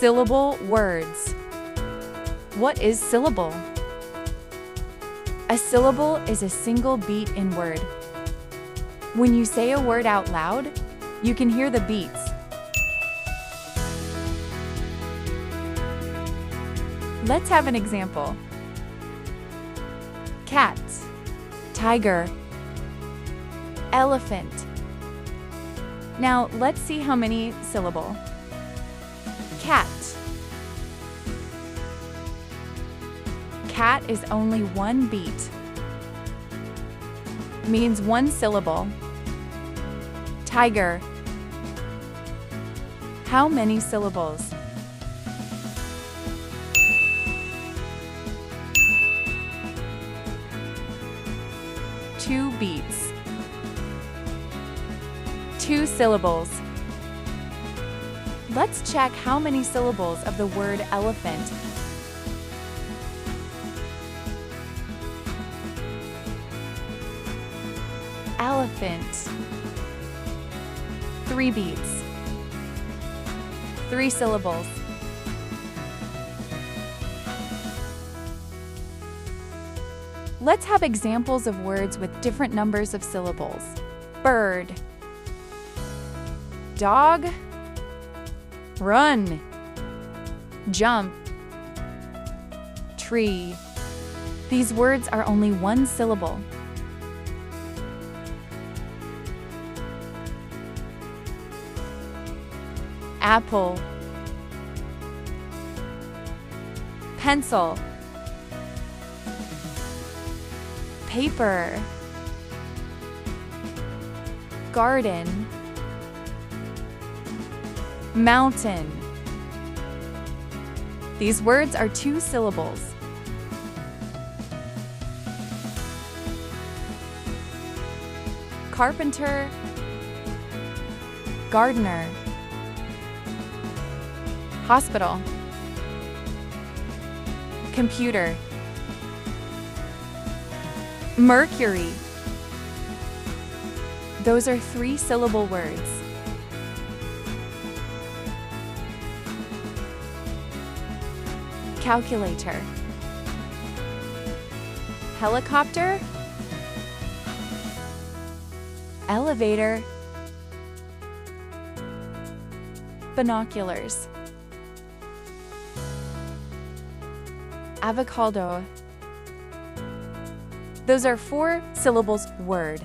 Syllable words. What is syllable? A syllable is a single beat in word. When you say a word out loud, you can hear the beats. Let's have an example. Cat, tiger, elephant. Now let's see how many syllable. Cat. Cat is only one beat. Means one syllable. Tiger. How many syllables? Two beats. Two syllables. Let's check how many syllables of the word elephant. Elephant. 3 beats. 3 syllables. Let's have examples of words with different numbers of syllables. Bird. Dog. Run. Jump. Tree. These words are only one syllable. Apple. Pencil. Paper. Garden. Mountain. These words are 2 syllables. Carpenter. Gardener. Hospital. Computer. Mercury. Those are 3 syllable words. Calculator. Helicopter. Elevator. Binoculars. Avocado. Those are 4 syllables word.